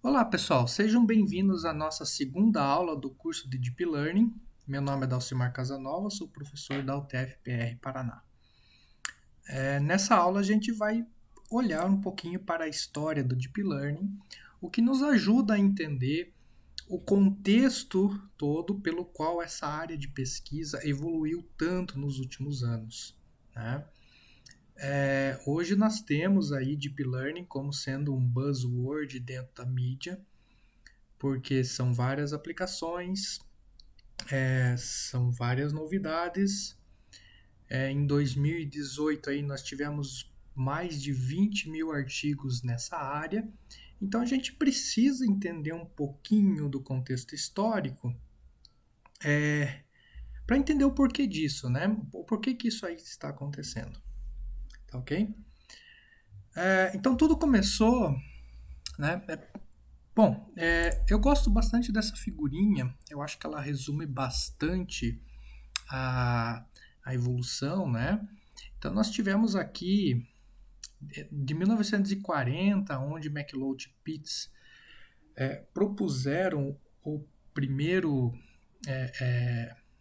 Olá, pessoal, sejam bem-vindos à nossa segunda aula do curso de Deep Learning. Meu nome é Dalcimar Casanova, sou professor da UTF-PR Paraná. Nessa aula a gente vai olhar um pouquinho para a história do Deep Learning, o que nos ajuda a entender o contexto todo pelo qual essa área de pesquisa evoluiu tanto nos últimos anos, né? Hoje nós temos aí Deep Learning como sendo um buzzword dentro da mídia, porque são várias aplicações, são várias novidades. Em 2018 aí nós tivemos mais de 20 mil artigos nessa área. Então a gente precisa entender um pouquinho do contexto histórico para entender o porquê disso, né? O porquê que isso aí está acontecendo, tá ok? Então tudo começou, né? Eu gosto bastante dessa figurinha. Eu acho que ela resume bastante a, a evolução, né? Então nós tivemos aqui de 1940, onde McLeod e Pitts propuseram o primeiro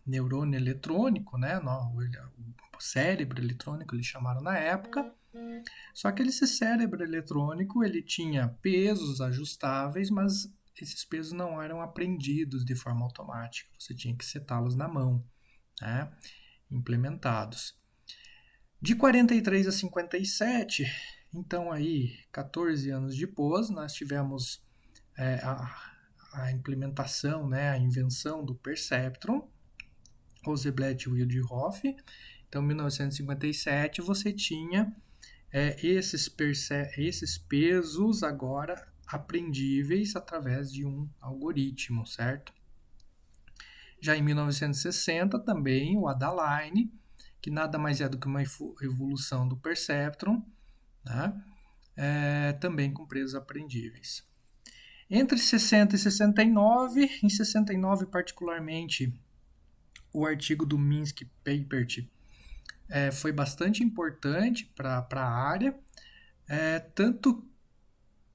neurônio eletrônico, né? O cérebro eletrônico eles chamaram na época. Só que esse cérebro eletrônico ele tinha pesos ajustáveis, mas esses pesos não eram aprendidos de forma automática. Você tinha que setá-los na mão, né? Implementados. De 43 a 57, então aí 14 anos depois, nós tivemos é, a implementação, né, a invenção do perceptron, Rosenblatt e Wildhoff. Então, em 1957, você tinha esses pesos agora aprendíveis através de um algoritmo, certo? Já em 1960, também o Adaline, que nada mais é do que uma evolução do perceptron, né? Também com presos aprendíveis. Entre 60 e 69, em 69 particularmente, o artigo do Minsky Papert foi bastante importante para a área, tanto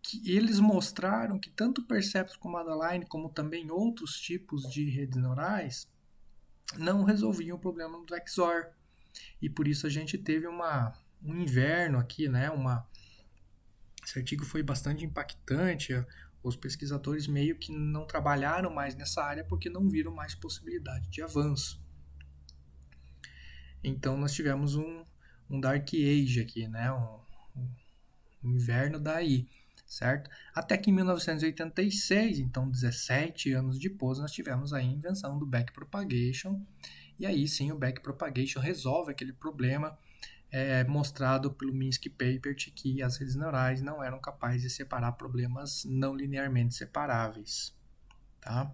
que eles mostraram que tanto o Perceptron como a Adaline, como também outros tipos de redes neurais, não resolviam o problema do XOR. E por isso a gente teve um inverno aqui, né? Esse artigo foi bastante impactante. Os pesquisadores meio que não trabalharam mais nessa área porque não viram mais possibilidade de avanço. Então nós tivemos um Dark Age aqui, né? Um inverno daí, certo? Até que em 1986, então 17 anos depois, nós tivemos a invenção do backpropagation. E aí sim o backpropagation resolve aquele problema mostrado pelo Minsky Papert que as redes neurais não eram capazes de separar problemas não linearmente separáveis. Tá?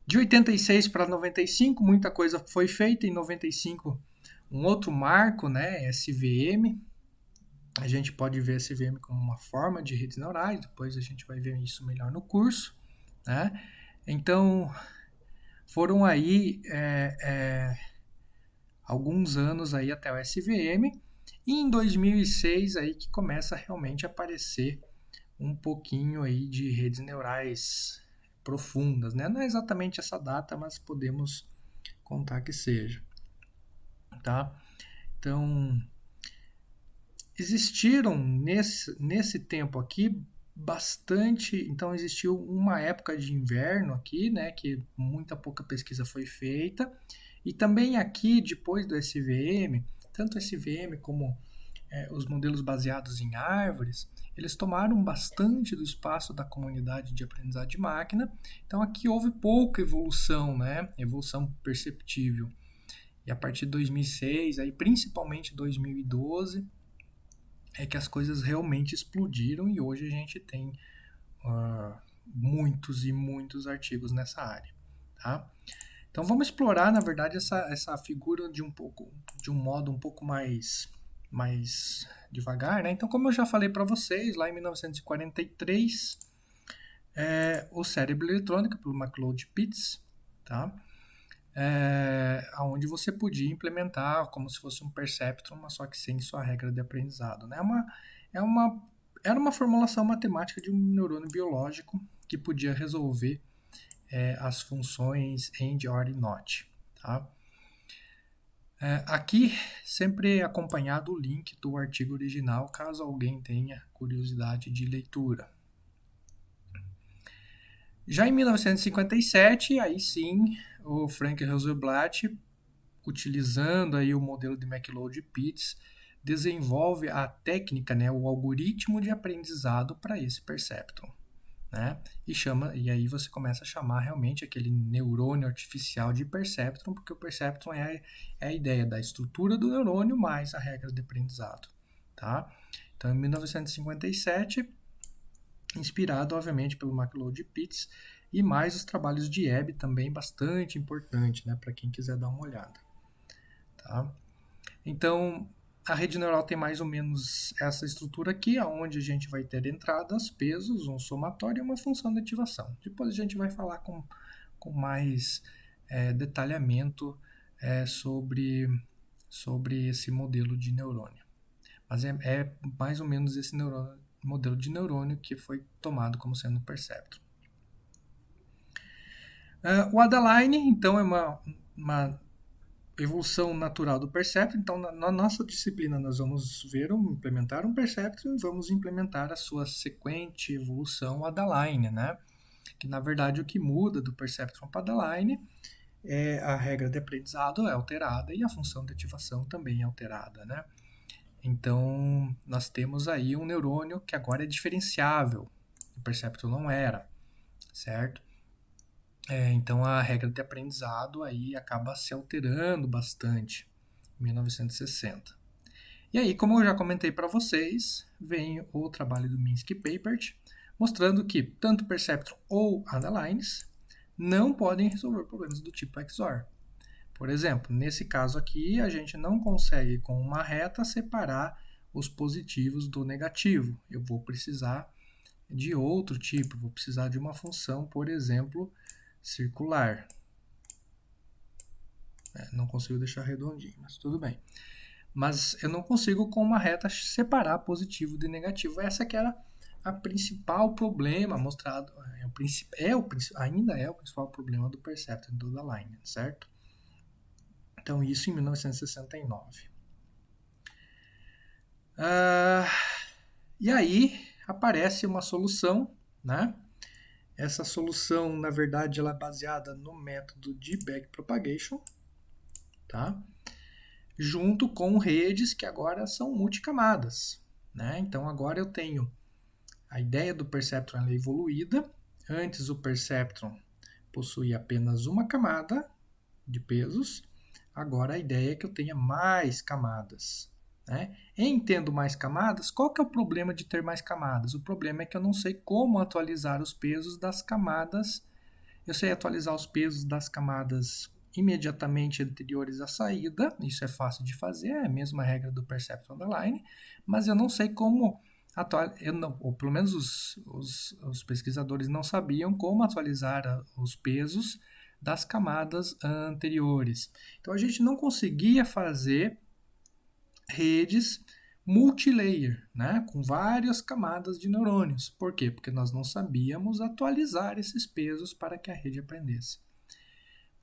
De 86 para 95, muita coisa foi feita. Em 95, um outro marco, né, SVM. A gente pode ver SVM como uma forma de redes neurais, depois a gente vai ver isso melhor no curso. Né? Então, foram aí alguns anos aí até o SVM, e em 2006 aí que começa realmente a aparecer um pouquinho aí de redes neurais profundas, né? Não é exatamente essa data, mas podemos contar que seja, tá? Então, existiram nesse tempo aqui bastante, então existiu uma época de inverno aqui, né, que muita pouca pesquisa foi feita, e também aqui depois do SVM, tanto o SVM como os modelos baseados em árvores, eles tomaram bastante do espaço da comunidade de aprendizado de máquina. Então aqui houve pouca evolução, né? Evolução perceptível. E a partir de 2006, aí principalmente 2012, é que as coisas realmente explodiram e hoje a gente tem muitos e muitos artigos nessa área, tá? Então vamos explorar, na verdade, essa figura de um modo um pouco mais devagar, né? Então, como eu já falei para vocês, lá em 1943, o cérebro eletrônico pelo McLeod Pitts, tá? Onde você podia implementar como se fosse um perceptron, mas só que sem sua regra de aprendizado, né? É uma era uma formulação matemática de um neurônio biológico que podia resolver as funções AND, OR e NOT. Tá? Aqui, sempre acompanhado o link do artigo original, caso alguém tenha curiosidade de leitura. Já em 1957, aí sim, o Frank Rosenblatt, utilizando aí o modelo de McLeod-Pitts, desenvolve a técnica, né, o algoritmo de aprendizado para esse perceptron. Né? E aí você começa a chamar realmente aquele neurônio artificial de perceptron, porque o perceptron é a ideia da estrutura do neurônio mais a regra de aprendizado. Tá? Então, em 1957, inspirado, obviamente, pelo McLeod-Pitts e mais os trabalhos de Hebb, também bastante importante, né, para quem quiser dar uma olhada. Tá? Então, a rede neural tem mais ou menos essa estrutura aqui, onde a gente vai ter entradas, pesos, um somatório e uma função de ativação. Depois a gente vai falar com mais detalhamento sobre esse modelo de neurônio. Mas é mais ou menos esse modelo de neurônio que foi tomado como sendo o perceptron. O Adaline, então, é uma evolução natural do perceptron. Então, na nossa disciplina, nós vamos implementar um perceptron e vamos implementar a sua sequente evolução Adaline, né? Que, na verdade, o que muda do perceptron para Adaline é a regra de aprendizado é alterada e a função de ativação também é alterada, né? Então, nós temos aí um neurônio que agora é diferenciável. O perceptron não era, certo? Então a regra de aprendizado aí acaba se alterando bastante em 1960. E aí, como eu já comentei para vocês, vem o trabalho do Minsky Papert, mostrando que tanto Perceptron ou Adalines não podem resolver problemas do tipo XOR. Por exemplo, nesse caso aqui, a gente não consegue com uma reta separar os positivos do negativo. Eu vou precisar de outro tipo, vou precisar de uma função, por exemplo, circular. Não consigo deixar redondinho, mas tudo bem. Mas eu não consigo com uma reta separar positivo de negativo. Essa que era a principal problema mostrado, ainda é o principal problema do Perceptron do Adaline, certo? Então isso em 1969. E aí aparece uma solução, né? Essa solução, na verdade, ela é baseada no método de backpropagation, tá? Junto com redes que agora são multicamadas, né? Então agora eu tenho a ideia do Perceptron evoluída. Antes o Perceptron possuía apenas uma camada de pesos. Agora a ideia é que eu tenha mais camadas. Né? Em tendo mais camadas, qual que é o problema de ter mais camadas? O problema é que eu não sei como atualizar os pesos das camadas. Eu sei atualizar os pesos das camadas imediatamente anteriores à saída, isso é fácil de fazer, é a mesma regra do Perceptron Adaline, mas eu não sei como atualizar, ou pelo menos os pesquisadores não sabiam como atualizar os pesos das camadas anteriores. Então a gente não conseguia fazer redes multilayer, né, com várias camadas de neurônios. Por quê? Porque nós não sabíamos atualizar esses pesos para que a rede aprendesse.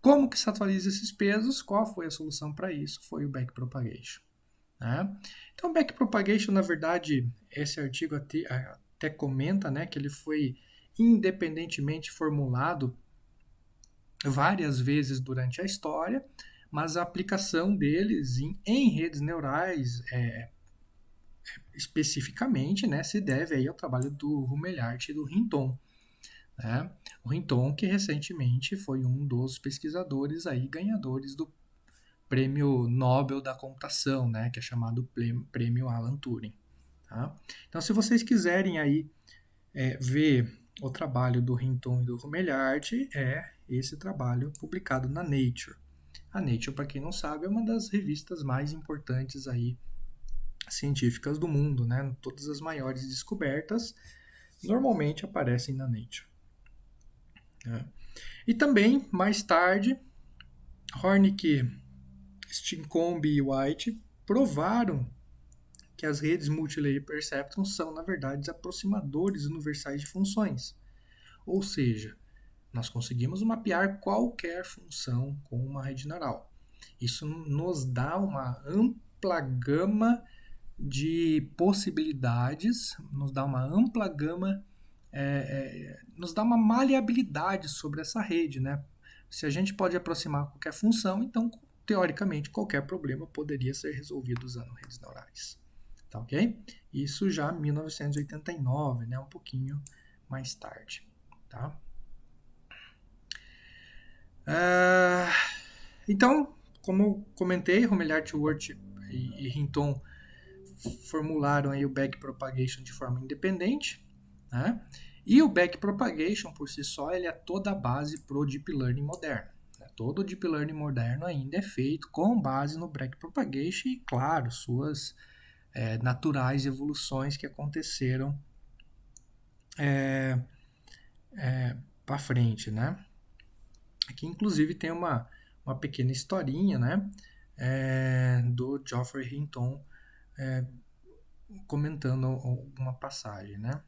Como que se atualiza esses pesos? Qual foi a solução para isso? Foi o backpropagation. Né? Então, backpropagation, na verdade, esse artigo até comenta, né, que ele foi independentemente formulado várias vezes durante a história, mas a aplicação deles em redes neurais especificamente, né, se deve aí ao trabalho do Rumelhart e do Hinton. Né? O Hinton, que recentemente foi um dos pesquisadores aí ganhadores do Prêmio Nobel da Computação, né, que é chamado Prêmio Alan Turing. Tá? Então, se vocês quiserem aí ver o trabalho do Hinton e do Rumelhart, é esse trabalho publicado na Nature. A Nature, para quem não sabe, é uma das revistas mais importantes aí científicas do mundo, né? Todas as maiores descobertas normalmente aparecem na Nature. E também, mais tarde, Hornick, Stinkombi e White provaram que as redes Multilayer Perceptron são, na verdade, aproximadores universais de funções. Ou seja, nós conseguimos mapear qualquer função com uma rede neural. Isso nos dá uma ampla gama de possibilidades, nos dá uma ampla gama, nos dá uma maleabilidade sobre essa rede, né? Se a gente pode aproximar qualquer função, então, teoricamente, qualquer problema poderia ser resolvido usando redes neurais. Tá ok? Isso já em 1989, né? Um pouquinho mais tarde, tá? Então, como eu comentei, Romelhart, Wirth e Hinton formularam aí o backpropagation de forma independente, né? E o backpropagation, por si só, ele é toda a base para o Deep Learning moderno. Né? Todo o Deep Learning moderno ainda é feito com base no backpropagation e, claro, suas naturais evoluções que aconteceram para frente, né? Aqui, inclusive, tem uma pequena historinha, né? Do Geoffrey Hinton comentando uma passagem, né?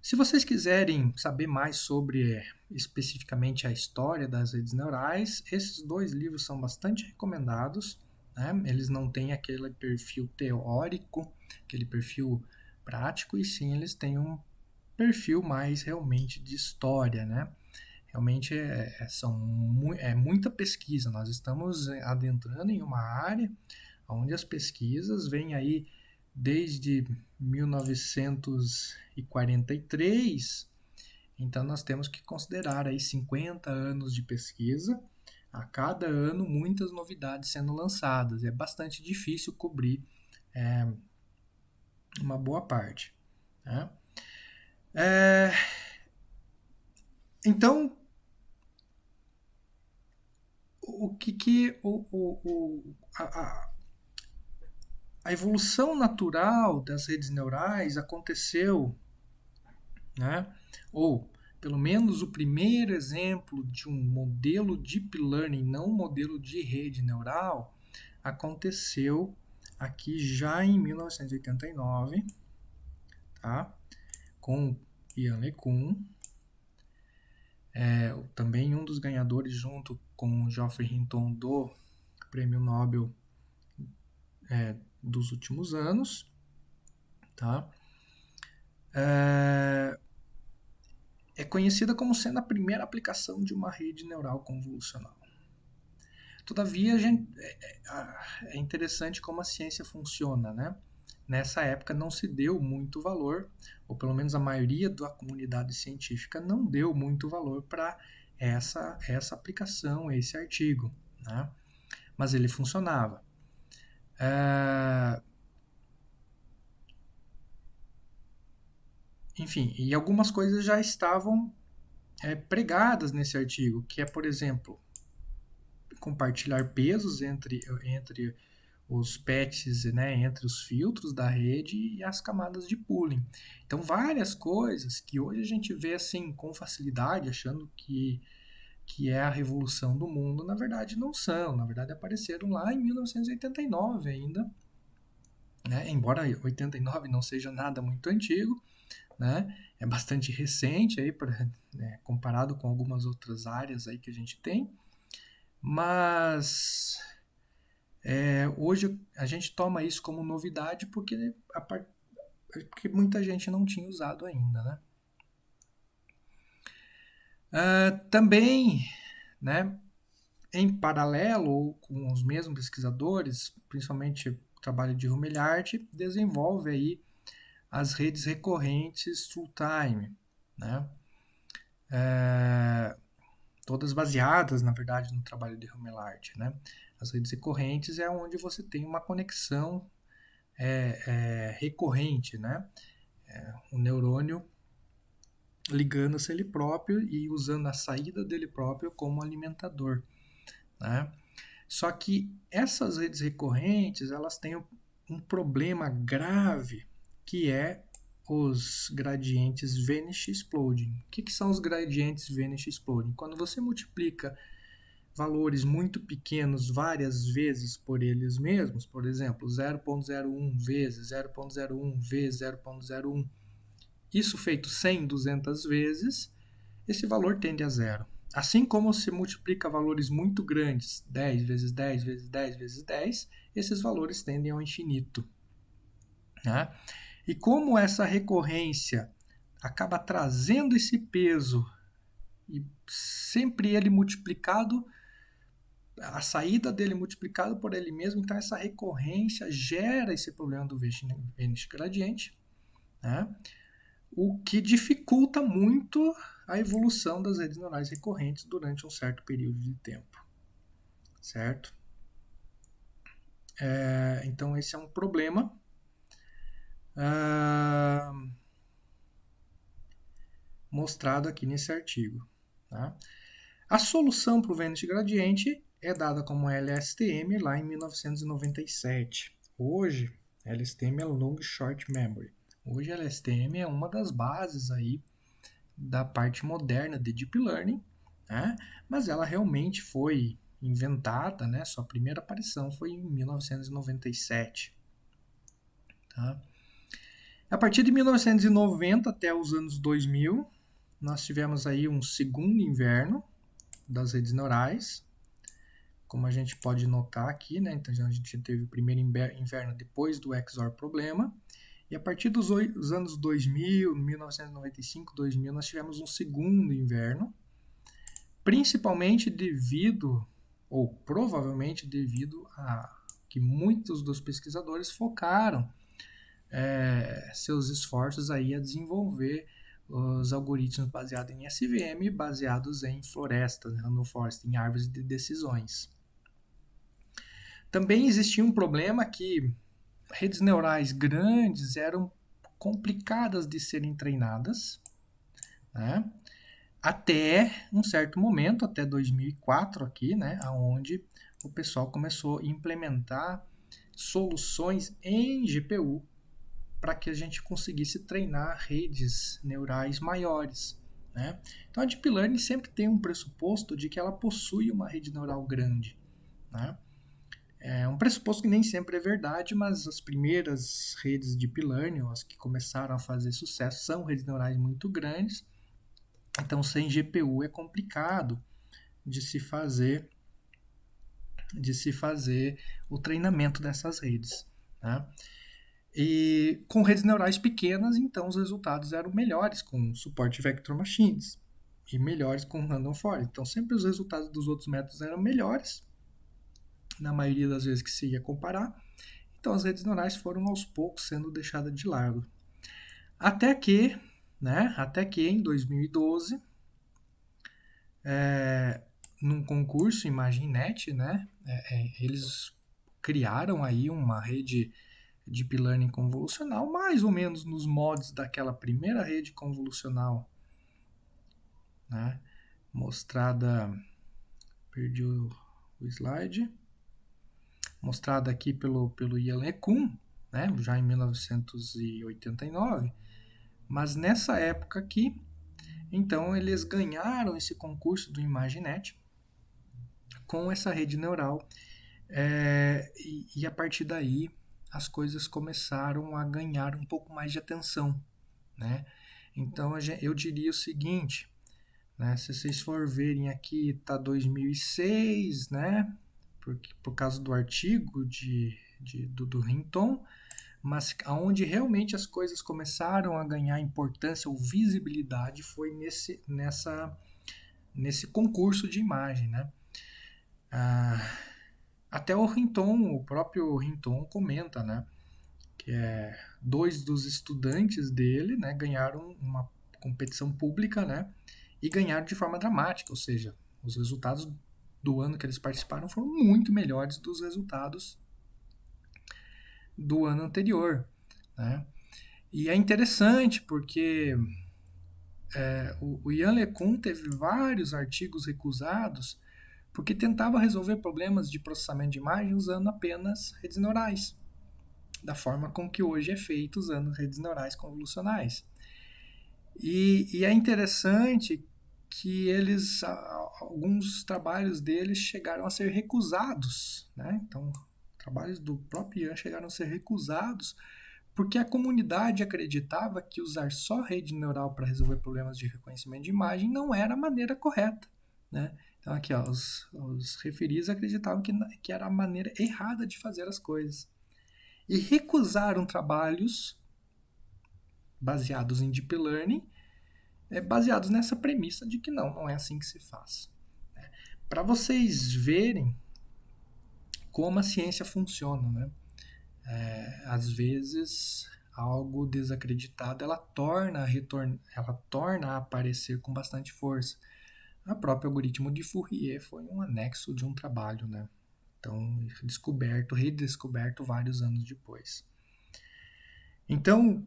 Se vocês quiserem saber mais sobre especificamente a história das redes neurais, esses dois livros são bastante recomendados. Né? Eles não têm aquele perfil teórico, aquele perfil prático, e sim eles têm um perfil mais realmente de história, né? Realmente é muita pesquisa. Nós estamos adentrando em uma área onde as pesquisas vêm aí desde 1943. Então nós temos que considerar aí 50 anos de pesquisa. A cada ano muitas novidades sendo lançadas. É bastante difícil cobrir uma boa parte. Né? Então, a evolução natural das redes neurais aconteceu, né? Ou pelo menos o primeiro exemplo de um modelo deep learning, não um modelo de rede neural, aconteceu aqui já em 1989, tá? Com Ian LeCun, também um dos ganhadores junto com Geoffrey Hinton do Prêmio Nobel dos últimos anos, tá? É conhecida como sendo a primeira aplicação de uma rede neural convolucional. Todavia, é interessante como a ciência funciona, né? Nessa época não se deu muito valor, ou pelo menos a maioria da comunidade científica não deu muito valor para essa aplicação, esse artigo, né? Mas ele funcionava. Enfim, e algumas coisas já estavam pregadas nesse artigo, que é, por exemplo, compartilhar pesos entre os patches, né, entre os filtros da rede e as camadas de pooling. Então, várias coisas que hoje a gente vê assim com facilidade, achando que é a revolução do mundo, na verdade não são. Na verdade, apareceram lá em 1989 ainda. Né? Embora 89 não seja nada muito antigo, né? É bastante recente aí, comparado com algumas outras áreas aí que a gente tem. Mas hoje a gente toma isso como novidade porque muita gente não tinha usado ainda, né? Também, né, em paralelo ou com os mesmos pesquisadores, principalmente o trabalho de Rumelhart, desenvolve aí as redes recorrentes full-time, né? Todas baseadas, na verdade, no trabalho de Rumelhart, né? As redes recorrentes é onde você tem uma conexão recorrente, né? O neurônio ligando-se a ele próprio e usando a saída dele próprio como alimentador, né? Só que essas redes recorrentes, elas têm um problema grave, que é os gradientes Vanish Exploding. O que são os gradientes Vanish Exploding? Quando você multiplica valores muito pequenos várias vezes por eles mesmos, por exemplo, 0,01 vezes 0,01 vezes 0,01, isso feito 100, 200 vezes, esse valor tende a zero. Assim como se multiplica valores muito grandes, 10 vezes 10 vezes 10 vezes 10, esses valores tendem ao infinito. Né? E como essa recorrência acaba trazendo esse peso e sempre ele multiplicado, a saída dele multiplicado por ele mesmo, então essa recorrência gera esse problema do Vanity Gradient, né? O que dificulta muito a evolução das redes neurais recorrentes durante um certo período de tempo, certo? Então esse é um problema mostrado aqui nesse artigo. Tá? A solução para o Vanity Gradient é dada como LSTM lá em 1997. Hoje, LSTM é Long Short Memory. Hoje, a LSTM é uma das bases aí da parte moderna de Deep Learning, né? Mas ela realmente foi inventada, né? Sua primeira aparição foi em 1997. Tá? A partir de 1990 até os anos 2000, nós tivemos aí um segundo inverno das redes neurais, como a gente pode notar aqui, né? Então a gente teve o primeiro inverno depois do XOR problema, e a partir dos anos 2000, 1995, 2000, nós tivemos um segundo inverno, principalmente devido, ou provavelmente devido a que muitos dos pesquisadores focaram seus esforços aí a desenvolver os algoritmos baseados em SVM, baseados em florestas, random forest, em árvores de decisões. Também existia um problema que redes neurais grandes eram complicadas de serem treinadas, né? Até um certo momento, até 2004 aqui, né, onde o pessoal começou a implementar soluções em GPU para que a gente conseguisse treinar redes neurais maiores. Né? Então a Deep Learning sempre tem um pressuposto de que ela possui uma rede neural grande. Né? É um pressuposto que nem sempre é verdade, mas as primeiras redes de Deep Learning, as que começaram a fazer sucesso, são redes neurais muito grandes. Então sem GPU é complicado de se fazer o treinamento dessas redes. Né? E com redes neurais pequenas, então os resultados eram melhores com suporte vector machines e melhores com random forest. Então sempre os resultados dos outros métodos eram melhores, na maioria das vezes que se ia comparar. Então as redes neurais foram aos poucos sendo deixadas de lado. Até que em 2012, num concurso ImagineNet, né, eles criaram aí uma rede Deep Learning convolucional, mais ou menos nos moldes daquela primeira rede convolucional, né? Mostrada, perdi o slide, mostrada aqui pelo Ian LeCun, né? Já em 1989, mas nessa época aqui, então eles ganharam esse concurso do ImagineNet com essa rede neural, e a partir daí as coisas começaram a ganhar um pouco mais de atenção, né? Então eu diria o seguinte, né? Se vocês for verem aqui, tá 2006, né? Por causa do artigo do Hinton, mas onde realmente as coisas começaram a ganhar importância ou visibilidade foi nesse concurso de imagem, né? Até o próprio Hinton comenta, né, que dois dos estudantes dele, né, ganharam uma competição pública, né, e ganharam de forma dramática, ou seja, os resultados do ano que eles participaram foram muito melhores dos resultados do ano anterior, né. E é interessante porque o Ian LeCun teve vários artigos recusados porque tentava resolver problemas de processamento de imagem usando apenas redes neurais, da forma com que hoje é feito usando redes neurais convolucionais. E é interessante que eles, alguns trabalhos deles chegaram a ser recusados, né? Então, trabalhos do próprio Yan chegaram a ser recusados porque a comunidade acreditava que usar só rede neural para resolver problemas de reconhecimento de imagem não era a maneira correta, né? Então aqui, ó, os referis acreditavam que era a maneira errada de fazer as coisas. E recusaram trabalhos baseados em Deep Learning, baseados nessa premissa de que não é assim que se faz. Para vocês verem como a ciência funciona, né? Às vezes algo desacreditado ela torna a aparecer com bastante força. O próprio algoritmo de Fourier foi um anexo de um trabalho, né? Então, redescoberto vários anos depois. Então,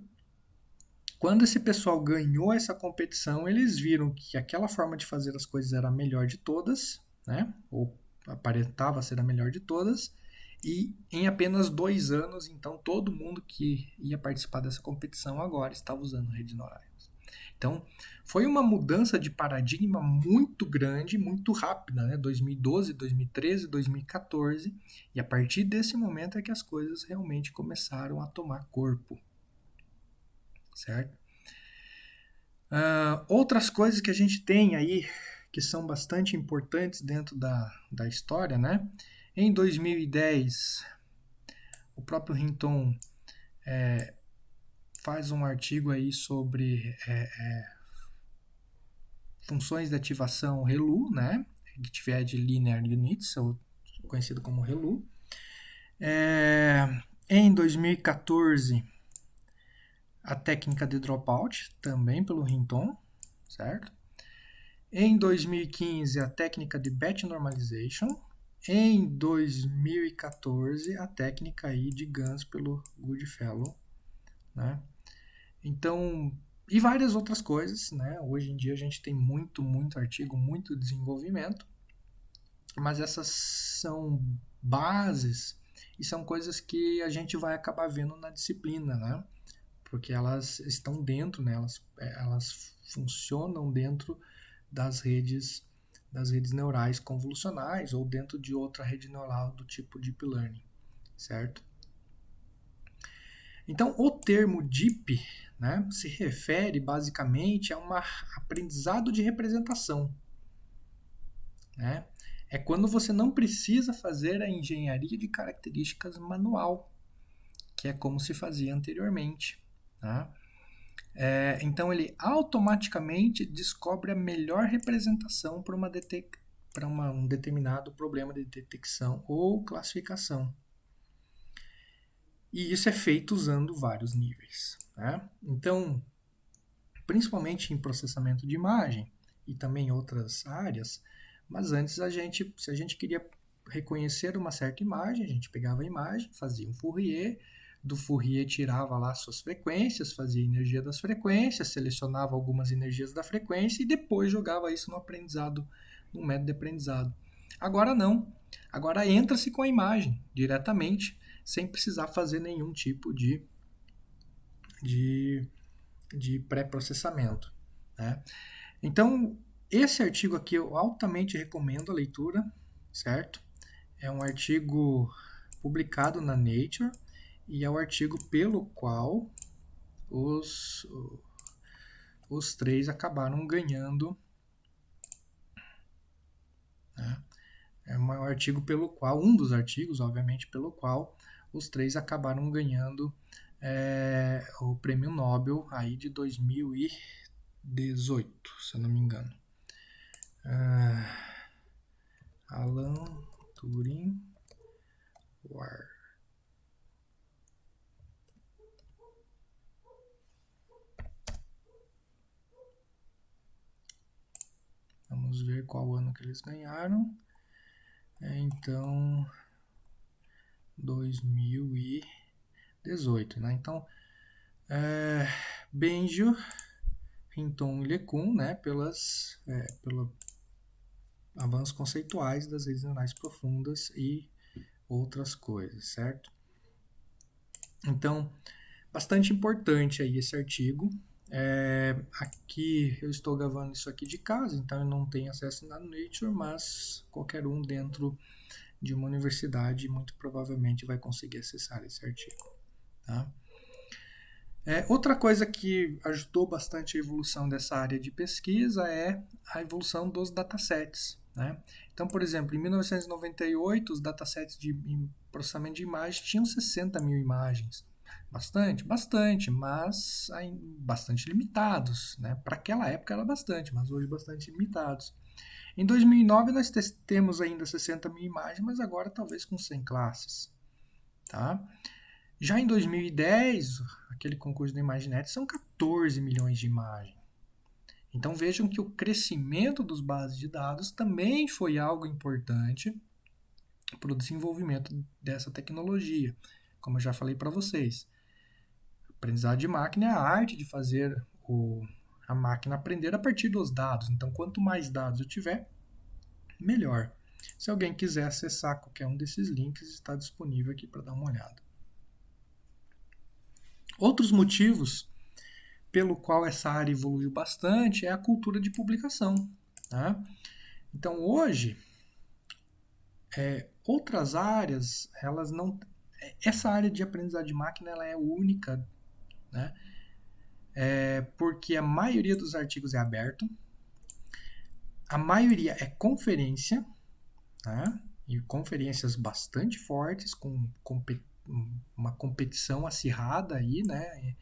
quando esse pessoal ganhou essa competição, eles viram que aquela forma de fazer as coisas era a melhor de todas, né? Ou aparentava ser a melhor de todas, e em apenas 2 anos, então, todo mundo que ia participar dessa competição agora estava usando redes neurais. Então, foi uma mudança de paradigma muito grande, muito rápida, né? 2012, 2013, 2014, e a partir desse momento é que as coisas realmente começaram a tomar corpo, certo? Outras coisas que a gente tem aí que são bastante importantes dentro da história, né? Em 2010, o próprio Hinton faz um artigo aí sobre funções de ativação ReLU, né? Activate Linear Units, ou conhecido como ReLU. Em 2014, a técnica de dropout, também pelo Hinton, certo? Em 2015, a técnica de batch normalization. Em 2014, a técnica aí de GANs pelo Goodfellow, né? Então, e várias outras coisas, né? Hoje em dia a gente tem muito artigo, muito desenvolvimento, mas essas são bases e são coisas que a gente vai acabar vendo na disciplina, né? Porque elas estão dentro, né? Elas funcionam dentro das redes neurais convolucionais ou dentro de outra rede neural do tipo Deep Learning, certo? Então, o termo Deep, né, se refere basicamente a um aprendizado de representação, né? É quando você não precisa fazer a engenharia de características manual, que é como se fazia anteriormente, tá? Então ele automaticamente descobre a melhor representação para um determinado problema de detecção ou classificação. E isso é feito usando vários níveis, né? Então, principalmente em processamento de imagem e também em outras áreas, mas antes se a gente queria reconhecer uma certa imagem, a gente pegava a imagem, fazia um Fourier, do Fourier tirava lá suas frequências, fazia a energia das frequências, selecionava algumas energias da frequência e depois jogava isso no aprendizado, no método de aprendizado. Agora não. Agora entra-se com a imagem diretamente, sem precisar fazer nenhum tipo de pré-processamento, né? Então, esse artigo aqui eu altamente recomendo a leitura, certo? É um artigo publicado na Nature e é o artigo pelo qual os três acabaram ganhando, né? É um artigo pelo qual, um dos artigos, obviamente, pelo qual os três acabaram ganhando o prêmio Nobel aí de 2018, se eu não me engano. Alan Turing War. Vamos ver qual ano que eles ganharam. Então, 2018, né? Então, Benjo, Hinton e LeCun, né? Pelo avanços conceituais das redes neurais profundas e outras coisas, certo? Então, bastante importante aí esse artigo, Aqui eu estou gravando isso aqui de casa, então eu não tenho acesso na Nature, mas qualquer um dentro de uma universidade muito provavelmente vai conseguir acessar esse artigo. Tá? Outra coisa que ajudou bastante a evolução dessa área de pesquisa é a evolução dos datasets. Né? Então, por exemplo, em 1998, os datasets de processamento de imagens tinham 60 mil imagens. Bastante, bastante, mas bastante limitados. Né? Para aquela época era bastante, mas hoje bastante limitados. Em 2009 nós temos ainda 60 mil imagens, mas agora talvez com 100 classes. Tá? Já em 2010, aquele concurso do ImageNet, são 14 milhões de imagens. Então vejam que o crescimento dos bases de dados também foi algo importante para o desenvolvimento dessa tecnologia. Como eu já falei para vocês, aprendizado de máquina é a arte de fazer a máquina aprender a partir dos dados. Então, quanto mais dados eu tiver, melhor. Se alguém quiser acessar qualquer um desses links, está disponível aqui para dar uma olhada. Outros motivos pelo qual essa área evoluiu bastante é a cultura de publicação. Tá? Então, hoje, outras áreas, elas não. Essa área de aprendizado de máquina ela é única, né? Porque a maioria dos artigos é aberto, a maioria é conferência, tá? E conferências bastante fortes, com uma competição acirrada aí, né?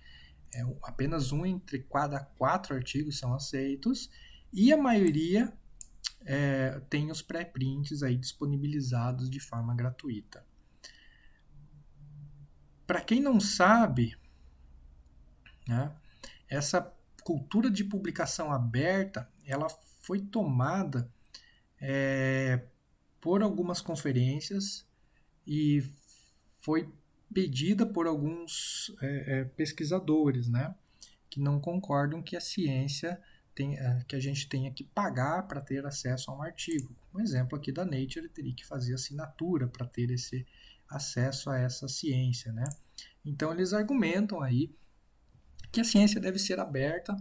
Apenas um entre cada 4 artigos são aceitos, e a maioria tem os pré-prints aí disponibilizados de forma gratuita. Para quem não sabe, né, essa cultura de publicação aberta ela foi tomada por algumas conferências e foi pedida por alguns pesquisadores, né, que não concordam que a ciência que a gente tenha que pagar para ter acesso a um artigo. Um exemplo aqui da Nature, teria que fazer assinatura para ter esse acesso a essa ciência, né? Então eles argumentam aí que a ciência deve ser aberta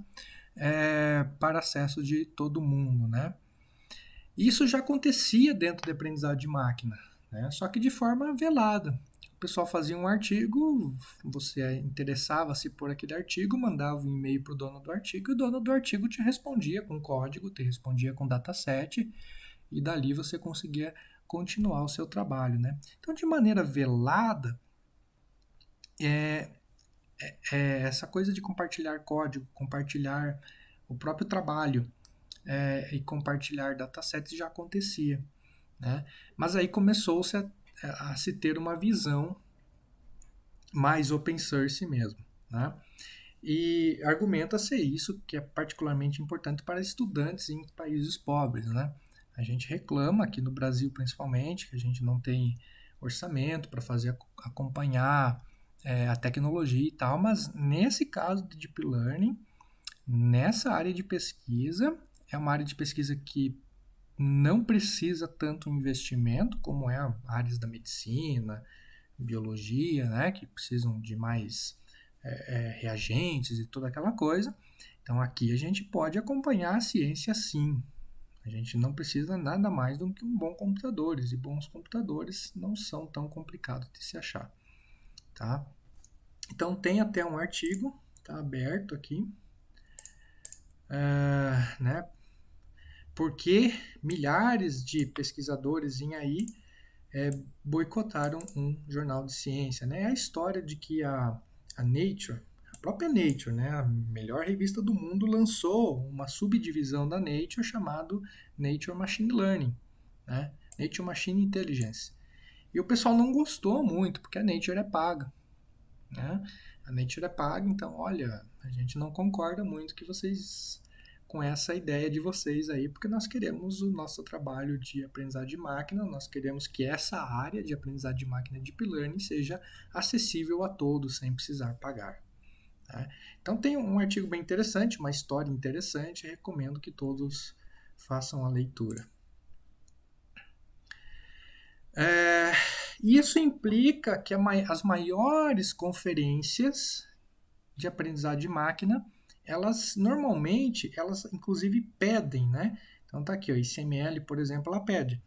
para acesso de todo mundo, né? Isso já acontecia dentro de aprendizado de máquina, né? Só que de forma velada. O pessoal fazia um artigo, você interessava-se por aquele artigo, mandava um e-mail para o dono do artigo e o dono do artigo te respondia com código, te respondia com dataset e dali você conseguia continuar o seu trabalho, né? Então, de maneira velada, essa coisa de compartilhar código, compartilhar o próprio trabalho e compartilhar datasets já acontecia. Né? Mas aí começou-se a se ter uma visão mais open source mesmo. Né? E argumenta-se isso, que é particularmente importante para estudantes em países pobres. Né? A gente reclama, aqui no Brasil principalmente, que a gente não tem orçamento para fazer acompanhar a tecnologia e tal, mas nesse caso de Deep Learning, nessa área de pesquisa, é uma área de pesquisa que não precisa tanto investimento como áreas da medicina, biologia, né, que precisam de mais reagentes e toda aquela coisa. Então aqui a gente pode acompanhar a ciência sim. A gente não precisa nada mais do que um bom computador, e bons computadores não são tão complicados de se achar. Tá? Então tem até um artigo, está aberto aqui, né? Porque milhares de pesquisadores em aí boicotaram um jornal de ciência. Né? É a história de que a Nature, a própria Nature, né, a melhor revista do mundo, lançou uma subdivisão da Nature chamado Nature Machine Learning, né? Nature Machine Intelligence. E o pessoal não gostou muito, porque a Nature é paga. Né? A Nature é paga, então, olha, a gente não concorda muito que vocês com essa ideia de vocês aí, porque nós queremos o nosso trabalho de aprendizado de máquina, nós queremos que essa área de aprendizado de máquina de Deep Learning seja acessível a todos, sem precisar pagar. Tá? Então tem um artigo bem interessante, uma história interessante, recomendo que todos façam a leitura. Isso implica que as maiores conferências de aprendizado de máquina elas normalmente, elas inclusive pedem, né? Então tá aqui, ó, ICML, por exemplo, ela pede.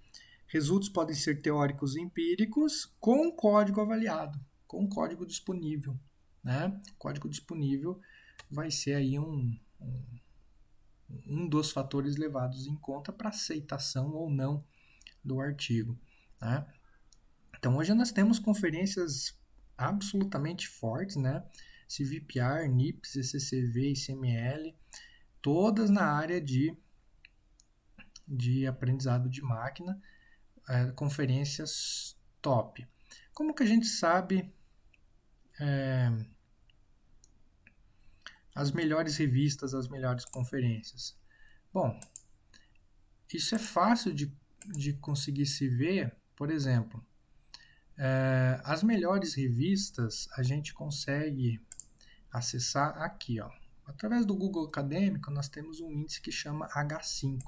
Resultados podem ser teóricos e empíricos com código avaliado, com código disponível, né? Código disponível vai ser aí um dos fatores levados em conta para aceitação ou não do artigo, né? Então hoje nós temos conferências absolutamente fortes, né? CVPR, NIPS, ECCV, ICML, todas na área de aprendizado de máquina, conferências top. Como que a gente sabe as melhores revistas, as melhores conferências? Bom, isso é fácil de conseguir se ver, por exemplo, as melhores revistas a gente consegue acessar aqui, ó. Através do Google Acadêmico, nós temos um índice que chama H5. O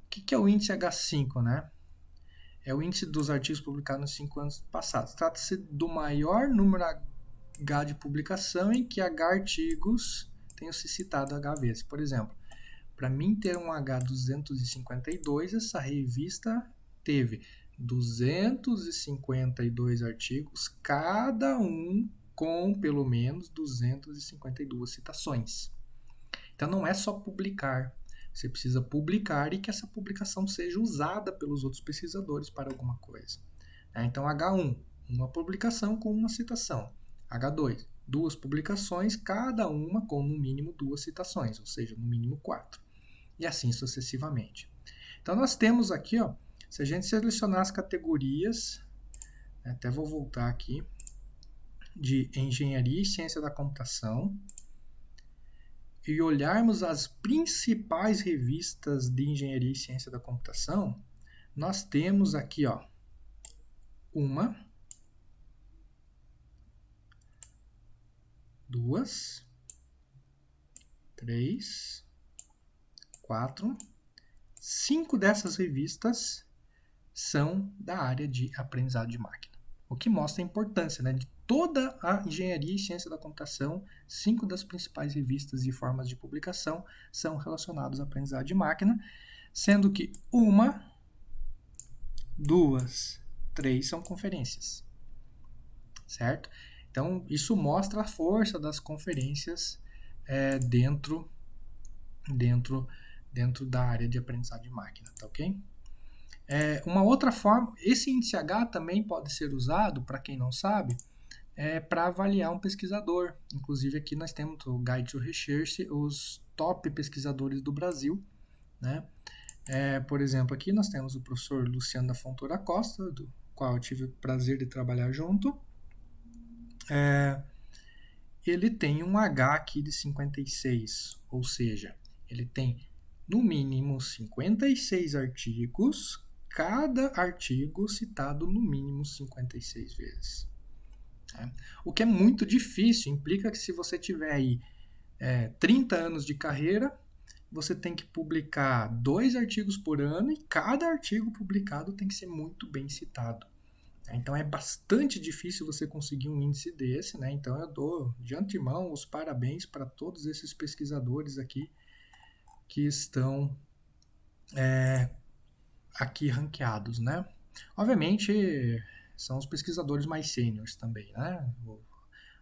que é o índice H5, né? É o índice dos artigos publicados nos 5 anos passados. Trata-se do maior número H de publicação em que H artigos tenham se citado H vezes. Por exemplo, para mim ter um H252, essa revista teve 252 artigos, cada um com pelo menos 252 citações. Então não é só publicar, você precisa publicar e que essa publicação seja usada pelos outros pesquisadores para alguma coisa. Então H1, uma publicação com uma citação. H2, duas publicações, cada uma com no mínimo 2 citações, ou seja, no mínimo 4. E assim sucessivamente. Então nós temos aqui, ó, se a gente selecionar as categorias, até vou voltar aqui, de engenharia e ciência da computação, e olharmos as principais revistas de engenharia e ciência da computação, nós temos aqui, ó, 1, 2, 3, 4, 5 dessas revistas são da área de aprendizado de máquina. O que mostra a importância, né, de toda a engenharia e ciência da computação. 5 das principais revistas e formas de publicação são relacionadas à aprendizado de máquina, sendo que 1, 2, 3 são conferências, certo? Então, isso mostra a força das conferências dentro da área de aprendizado de máquina, tá ok? Uma outra forma, esse índice H também pode ser usado, para quem não sabe, para avaliar um pesquisador. Inclusive aqui nós temos o Guide to Research, os top pesquisadores do Brasil, né? Por exemplo, aqui nós temos o professor Luciano da Fontoura Costa, do qual eu tive o prazer de trabalhar junto. Ele tem um H aqui de 56, ou seja, ele tem no mínimo 56 artigos, cada artigo citado no mínimo 56 vezes. O que é muito difícil, implica que se você tiver aí 30 anos de carreira, você tem que publicar 2 artigos por ano e cada artigo publicado tem que ser muito bem citado. Então é bastante difícil você conseguir um índice desse, né? Então eu dou de antemão os parabéns para todos esses pesquisadores aqui que estão aqui ranqueados, né? Obviamente são os pesquisadores mais sêniores também, né? O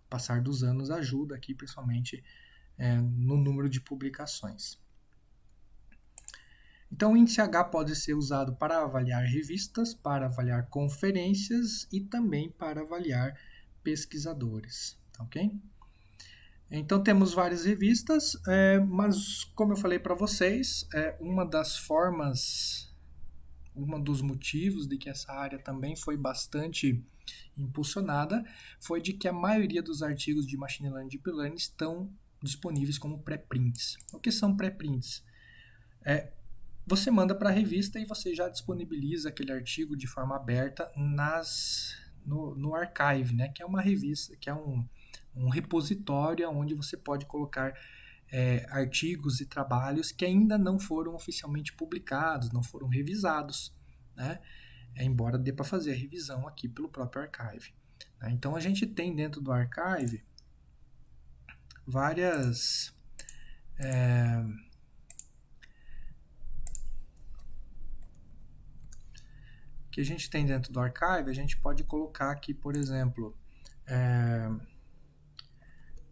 passar dos anos ajuda aqui, principalmente no número de publicações. Então, o índice H pode ser usado para avaliar revistas, para avaliar conferências e também para avaliar pesquisadores, ok? Então, temos várias revistas, mas como eu falei para vocês, uma das formas, um dos motivos de que essa área também foi bastante impulsionada foi de que a maioria dos artigos de Machine Learning e Deep Learning estão disponíveis como pré-prints. O que são pré-prints? Você manda para a revista e você já disponibiliza aquele artigo de forma aberta no archive, né? Que é uma revista, que é um repositório onde você pode colocar artigos e trabalhos que ainda não foram oficialmente publicados, não foram revisados, né? Embora dê para fazer a revisão aqui pelo próprio archive. Né? Então a gente tem dentro do archive várias que a gente tem dentro do Archive, a gente pode colocar aqui, por exemplo,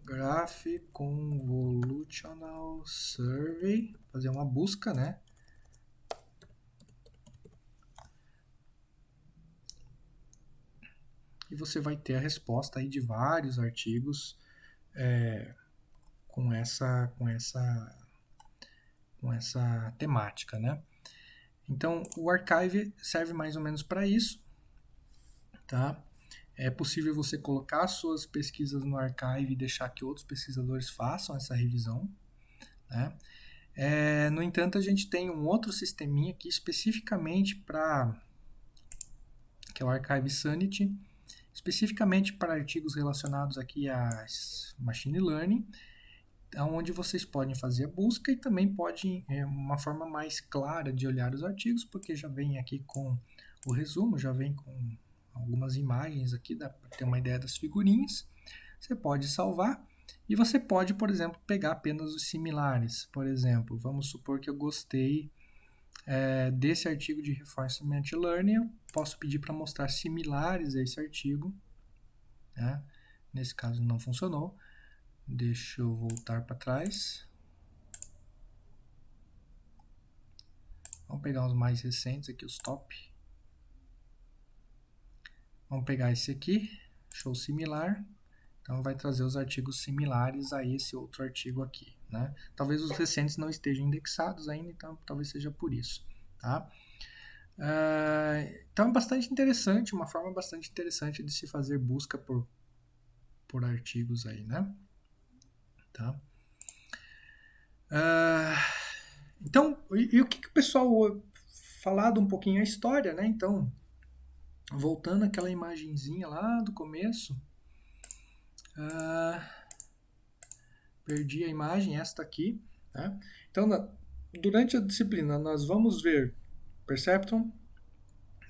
Graph Convolutional Survey, fazer uma busca, né? E você vai ter a resposta aí de vários artigos com essa temática, né? Então, o Archive serve mais ou menos para isso, tá? É possível você colocar suas pesquisas no Archive e deixar que outros pesquisadores façam essa revisão, né? No entanto, a gente tem um outro sisteminha aqui especificamente para, que é o Archive Sanity, especificamente para artigos relacionados aqui a Machine Learning, onde vocês podem fazer a busca e também pode uma forma mais clara de olhar os artigos, porque já vem aqui com o resumo, já vem com algumas imagens aqui, dá para ter uma ideia das figurinhas. Você pode salvar e você pode, por exemplo, pegar apenas os similares. Por exemplo, vamos supor que eu gostei desse artigo de Reinforcement Learning, eu posso pedir para mostrar similares a esse artigo, né? Nesse caso não funcionou. Deixa eu voltar para trás. Vamos pegar os mais recentes aqui, os top. Vamos pegar esse aqui, show similar. Então vai trazer os artigos similares a esse outro artigo aqui, né? Talvez os recentes não estejam indexados ainda, então talvez seja por isso, tá? Então é bastante interessante, uma forma bastante interessante de se fazer busca por artigos aí, né? Tá? Então, e o que o pessoal falado um pouquinho a história, né? Então, voltando àquela imagenzinha lá do começo, perdi a imagem, esta aqui, tá? Então, durante a disciplina, nós vamos ver Perceptron,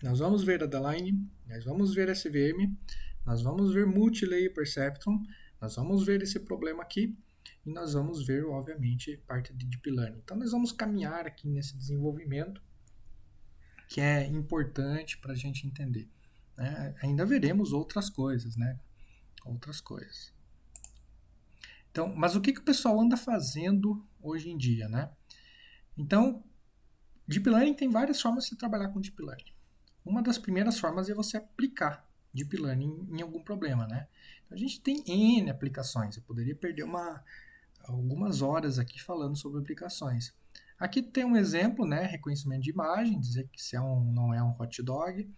nós vamos ver Adaline, nós vamos ver SVM, nós vamos ver Multilayer Perceptron, nós vamos ver esse problema aqui, e nós vamos ver, obviamente, parte de Deep Learning. Então, nós vamos caminhar aqui nesse desenvolvimento, que é importante para a gente entender, né? Ainda veremos outras coisas, né? Outras coisas. Então, mas o que o pessoal anda fazendo hoje em dia, né? Então, Deep Learning tem várias formas de você trabalhar com Deep Learning. Uma das primeiras formas é você aplicar Deep Learning em algum problema, né? Então, a gente tem N aplicações. Eu poderia perder algumas horas aqui falando sobre aplicações. Aqui tem um exemplo, né? Reconhecimento de imagem, dizer que se não é um hot dog.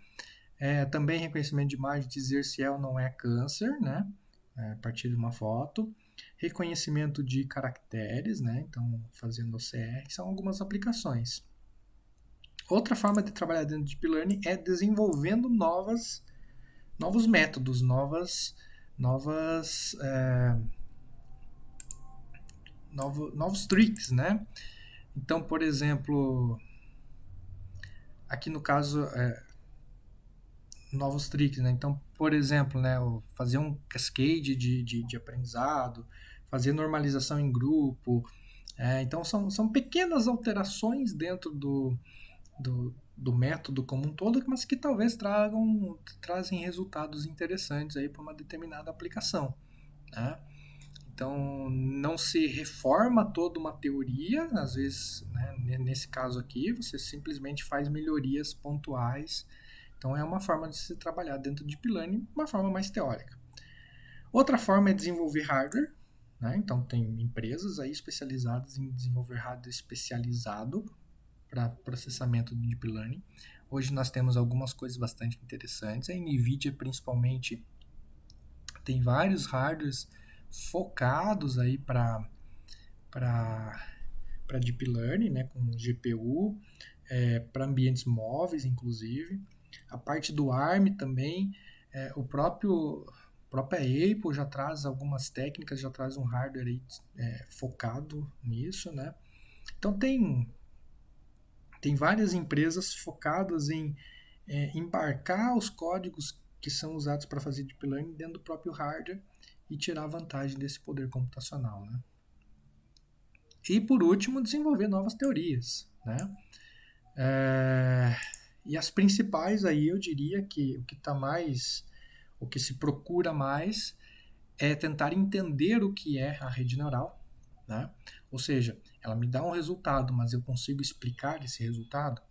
Também reconhecimento de imagem, dizer se é ou não é câncer, né? A partir de uma foto. Reconhecimento de caracteres, né? Então, fazendo OCR, são algumas aplicações. Outra forma de trabalhar dentro de Deep Learning é desenvolvendo novos métodos, novos tricks, né? Então, por exemplo, aqui no caso, novos tricks, né? Então, por exemplo, né, fazer um cascade de aprendizado, fazer normalização em grupo. Então, são pequenas alterações dentro do método como um todo, mas que talvez trazem resultados interessantes aí para uma determinada aplicação, né? Então, não se reforma toda uma teoria, às vezes, né, nesse caso aqui, você simplesmente faz melhorias pontuais. Então, é uma forma de se trabalhar dentro de Deep Learning, uma forma mais teórica. Outra forma é desenvolver hardware, né? Então, tem empresas aí especializadas em desenvolver hardware especializado para processamento de Deep Learning. Hoje nós temos algumas coisas bastante interessantes. A NVIDIA, principalmente, tem vários hardwares focados aí para Deep Learning, né, com GPU, para ambientes móveis, inclusive. A parte do ARM também, a própria Apple já traz algumas técnicas, já traz um hardware aí, focado nisso, né? Então tem várias empresas focadas em embarcar os códigos que são usados para fazer Deep Learning dentro do próprio hardware e tirar vantagem desse poder computacional, né? E por último, desenvolver novas teorias, né? E as principais aí eu diria que o que se procura mais é tentar entender o que é a rede neural, né? Ou seja, ela me dá um resultado, mas eu consigo explicar esse resultado?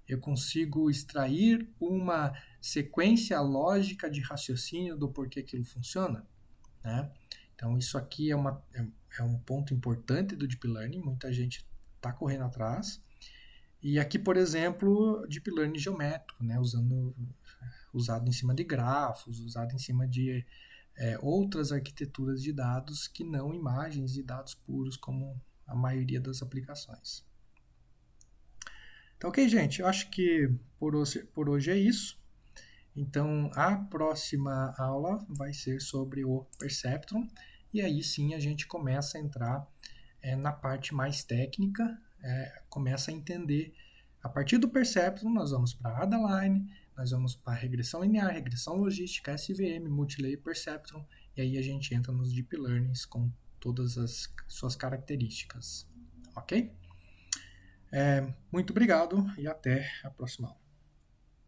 Eu consigo extrair uma sequência lógica de raciocínio do porquê aquilo funciona, né? Então isso aqui é um ponto importante do Deep Learning, muita gente está correndo atrás. E aqui, por exemplo, Deep Learning geométrico, né? Usado em cima de grafos, usado em cima de outras arquiteturas de dados que não imagens e dados puros, como a maioria das aplicações. Então, ok, gente, eu acho que por hoje é isso. Então, a próxima aula vai ser sobre o Perceptron, e aí sim a gente começa a entrar na parte mais técnica, começa a entender. A partir do Perceptron, nós vamos para a Adaline, nós vamos para regressão linear, regressão logística, SVM, Multilayer Perceptron, e aí a gente entra nos Deep Learnings com todas as suas características. Ok? Muito obrigado e até a próxima aula.